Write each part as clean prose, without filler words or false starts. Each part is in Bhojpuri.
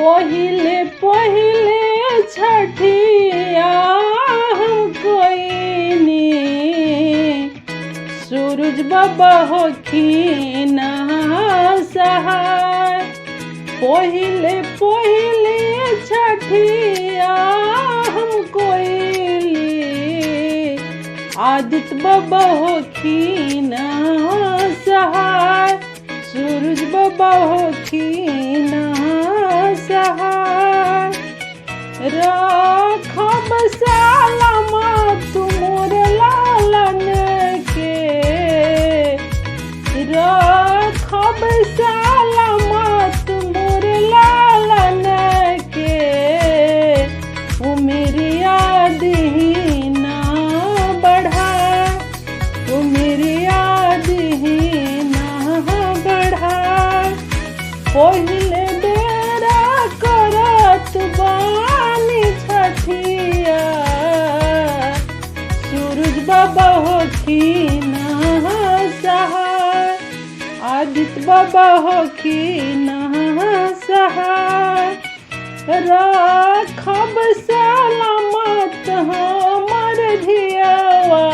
पहिले पहिले छठिया हम कोइनी, सूरज बाबा होखिन सहाय। पहिले पहिले छठिया हम कोइली, आदित्य बाबा होखिन सहाय। सूरज बाबा होखिन सहाय। राखब सलामत मोर लालन के, राखब सलामत मोर लालन के। उमरिया दीना बढ़ाए, उमरिया दीना बढ़ाए। पहिले बेरा करत बानी छठिया, सूरज बाबा होखिन सहाय। आदित्य बाबा होखिन सहाय। राखब सलामत हमर धियावा,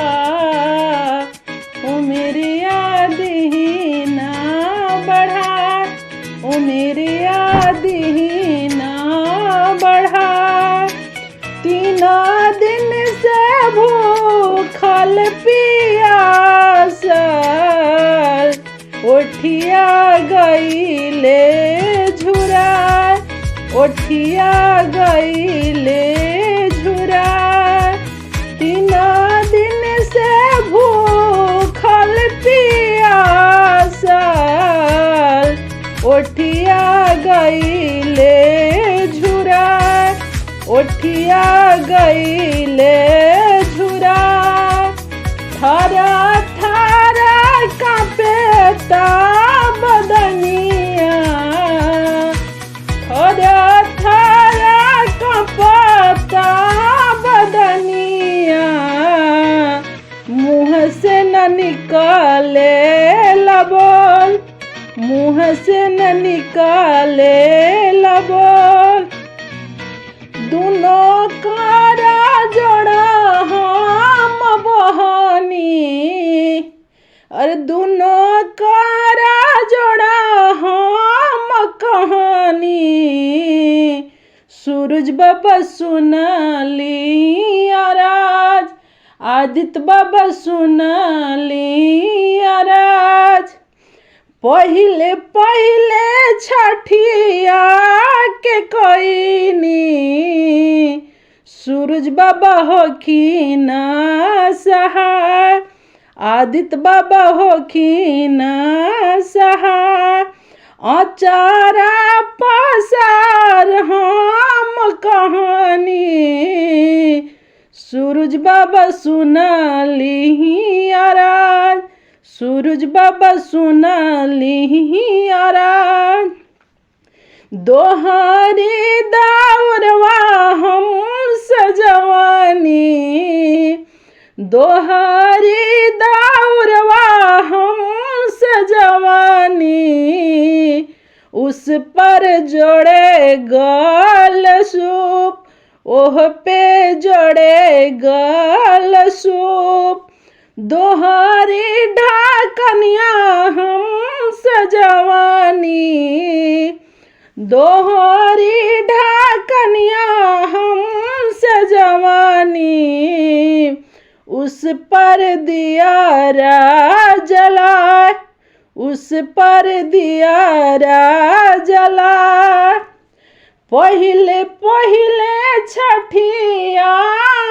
उमरिया दीना बढ़ाए, उमरिया दीना बढ़ाए। 3 दिन से भूखल पियासल, ओठिया गईले झुराए, ओठिया गईले झुराए। 3 दिन से भूखल पियासल, ओठिया गईले झुराए, ओठिया गईले झुराए। थरा थरा कांपेता बदनिया, थरा थरा कांपता बदनिया। मुँह से न निकाले लबोल, मुँह से न निकाले लबोल। दोनों कारा जोड़ा हम बहानी, अरे दोनों कारा जोड़ा हम कहानी। सूरज बाबा सुनली आराज, आदित्य बाबा सुनली आराज। पहिले पहिले छठिया के कोइनी, सूरज बाबा होखिन सहाय। आदित्य बाबा होखिन सहाय। अचारा पसार हम कहानी, सूरज बाबा सुनली आराज, सूरज बाबा सुनली आराज। दोहरी दाउरवा हम सजवानी, दोहरी दाउरवा हम सजवानी। उस पर जोड़े गल सूप, ओह पे जोड़े गल सूप। दोहरी ढाकनिया हम सजवानी, दोहरी ढाकनिया हम सजवानी। उस पर दियारा जलाए, उस पर दियारा जलाए। पहिले पहिले छठिया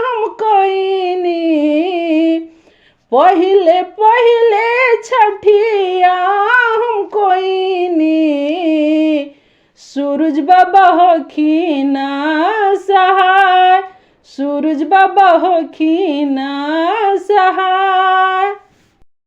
हम कोइनी, पहिले पहिले छठिया हम कोइनी। सूरज बाबा होखिन सहाय, सूरज बाबा होखिन सहाय।